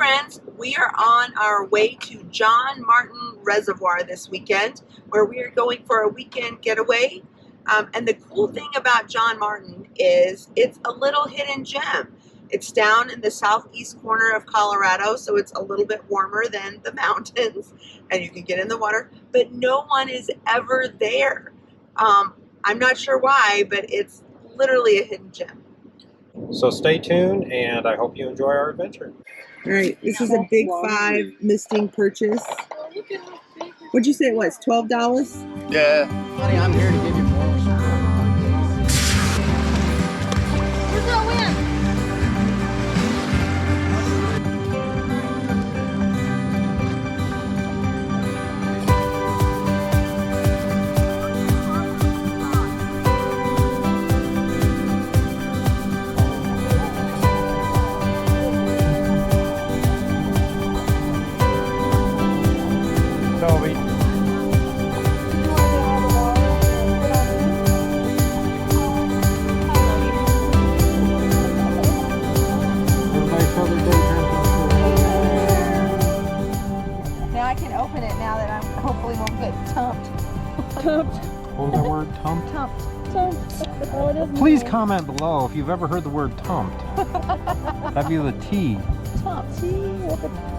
friends, we are on our way to John Martin Reservoir this weekend, where we are going for a weekend getaway. And the cool thing about John Martin is it's a little hidden gem. It's down in the southeast corner of Colorado, so it's a little bit warmer than the mountains, and you can get in the water, but no one is ever there. I'm not sure why, but it's literally a hidden gem. So stay tuned, and I hope you enjoy our adventure. All right, this is a big 5 misting purchase. What'd you say it was, $12? Yeah. Honey, I'm here to give you Who's gonna win? Toby. Now I can open it now that I'm hopefully won't get tumped. Tumped. What was that word, tumped? Tumped. Tumped. Oh, it is. Please comment below if you've ever heard the word tumped. That'd be the T. Tumped. See? Look at that.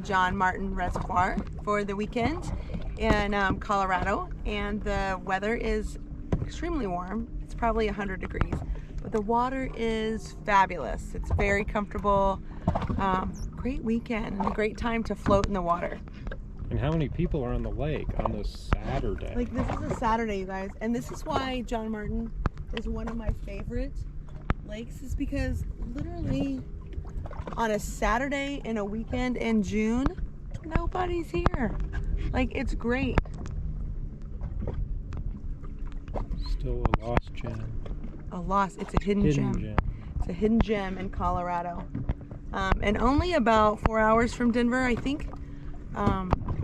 John Martin Reservoir for the weekend in Colorado, and the weather is extremely warm. It's probably 100 degrees, but the water is fabulous. It's very comfortable. Great weekend and a great time to float in the water. And how many people are on the lake on this Saturday? Like, this is a Saturday, you guys, and this is why John Martin is one of my favorite lakes, is because literally on a Saturday in a weekend in June, nobody's here. Like, it's great. Still a lost gem. It's a hidden gem. It's a hidden gem in Colorado. And only about 4 hours from Denver, I think.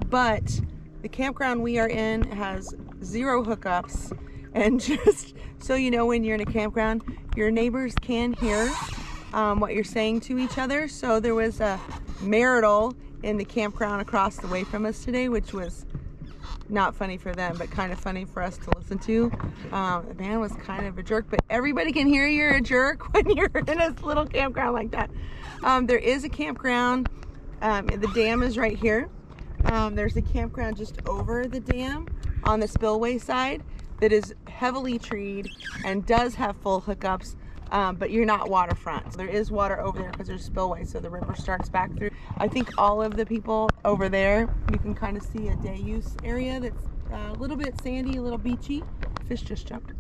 But the campground we are in has 0 hookups. And just so you know, when you're in a campground, your neighbors can hear what you're saying to each other. So there was a marital in the campground across the way from us today, which was not funny for them, but kind of funny for us to listen to. The man was kind of a jerk, but everybody can hear you're a jerk when you're in a little campground like that. There is a campground. The dam is right here. There's a campground just over the dam on the spillway side that is heavily treed and does have full hookups. But you're not waterfront. There is water over there because there's spillway, so the river starts back through. I think all of the people over there, you can kind of see a day use area that's a little bit sandy, a little beachy. Fish just jumped.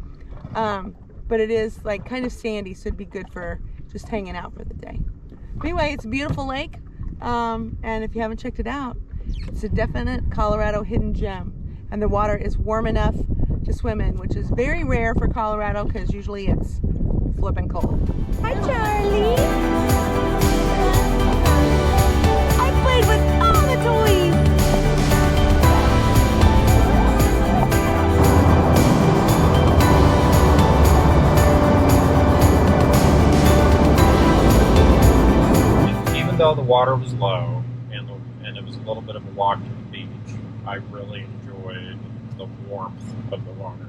But it is like kind of sandy, so it'd be good for just hanging out for the day. Anyway, it's a beautiful lake, and if you haven't checked it out, it's a definite Colorado hidden gem. And the water is warm enough to swim in, which is very rare for Colorado because usually it's flipping cold. Hi, Charlie. I played with all the toys. Even though the water was low and it was a little bit of a walk to the beach, I really enjoyed the warmth of the water.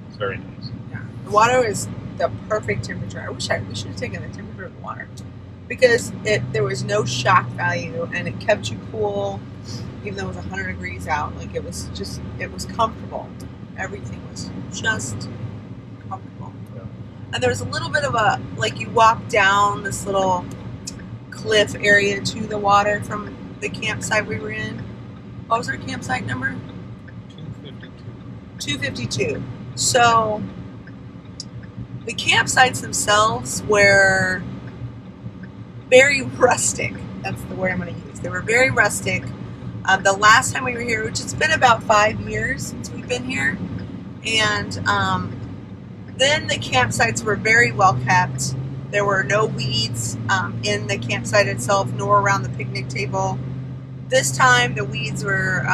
It's very nice. Yeah, the water is the perfect temperature. I wish we should have taken the temperature of the water, because there was no shock value and it kept you cool, even though it was 100 degrees out. Like, it was comfortable. Everything was just comfortable. Yeah. And there was a little bit of a, like, you walk down this little cliff area to the water from the campsite we were in. What was our campsite number? 252. 252. So The campsites themselves were very rustic. That's the word I'm going to use. They were very rustic. The last time we were here, which has been about 5 years since we've been here, and then the campsites were very well kept. There were no weeds in the campsite itself, nor around the picnic table. This time, the weeds were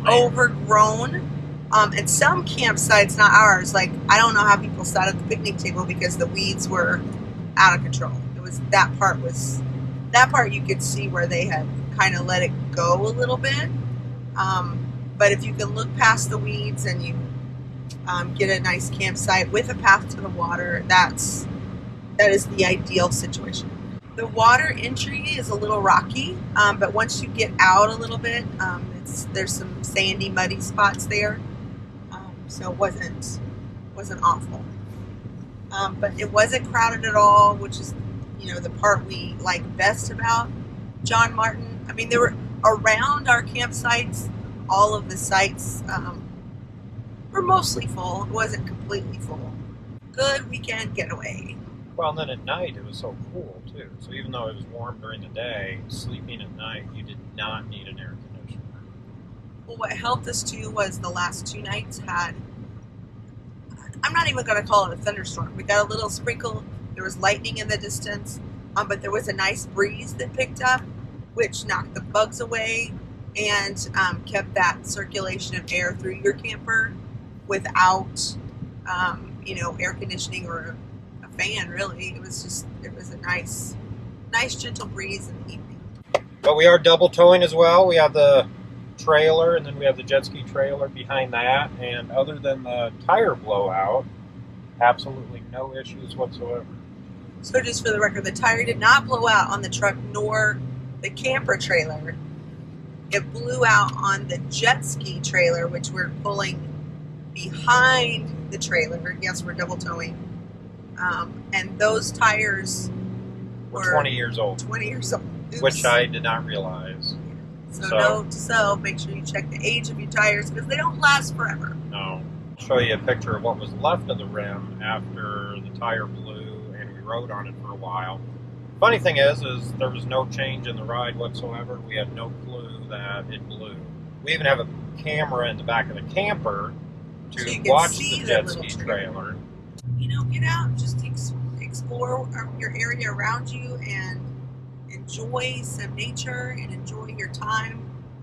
overgrown. And some campsites, not ours, like I don't know how people sat at the picnic table because the weeds were out of control. It was that part you could see where they had kind of let it go a little bit. But if you can look past the weeds and you get a nice campsite with a path to the water, that is the ideal situation. The water entry is a little rocky, but once you get out a little bit, there's some sandy, muddy spots there. So it wasn't awful. But it wasn't crowded at all, which is, the part we like best about John Martin. I mean, there were around our campsites, all of the sites were mostly full. It wasn't completely full. Good weekend getaway. Well, and then at night it was so cool too. So even though it was warm during the day, sleeping at night, you did not need an air conditioner. Well, what helped us too was the last 2 nights had, I'm not even going to call it a thunderstorm. We got a little sprinkle. There was lightning in the distance, but there was a nice breeze that picked up, which knocked the bugs away and kept that circulation of air through your camper without, air conditioning or a fan, really. It was a nice gentle breeze in the evening. But we are double towing as well. We have the trailer and then we have the jet ski trailer behind that, and other than the tire blowout, absolutely no issues whatsoever. So just for the record, the tire did not blow out on the truck nor the camper trailer. It blew out on the jet ski trailer, which we're pulling behind the trailer. Yes, we're double towing. And those tires were 20 years old. 20 years old. Oops. Which I did not realize. So note to self, make sure you check the age of your tires because they don't last forever. No. I'll show you a picture of what was left of the rim after the tire blew and we rode on it for a while. Funny thing is there was no change in the ride whatsoever. We had no clue that it blew. We even have a camera in the back of the camper to watch the jet ski trailer. Get out, just explore your area around you and enjoy some nature and enjoy your time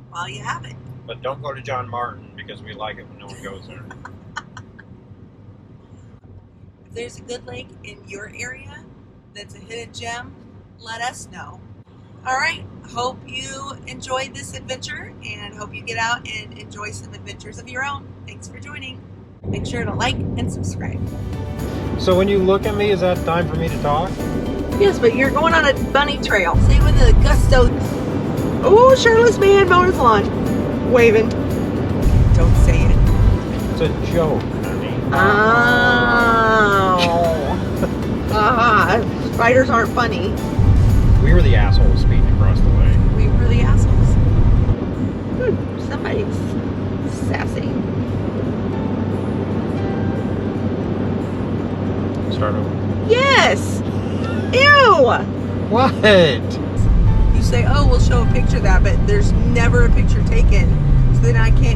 while you have it. But don't go to John Martin because we like it when no one goes there. If there's a good lake in your area that's a hidden gem, let us know. All right, hope you enjoyed this adventure and hope you get out and enjoy some adventures of your own. Thanks for joining. Make sure to like and subscribe. So when you look at me, is that time for me to talk? Yes, but you're going on a bunny trail. Say with the gusto. Oh, shirtless man mowing his lawn. Waving. Don't say it. It's a joke, honey. Oh. Spiders aren't funny. We were the assholes speeding across the way. We were the assholes. Somebody's sassy. Start over. Yes! Ew! What? You say, oh, we'll show a picture of that, but there's never a picture taken, so then I can't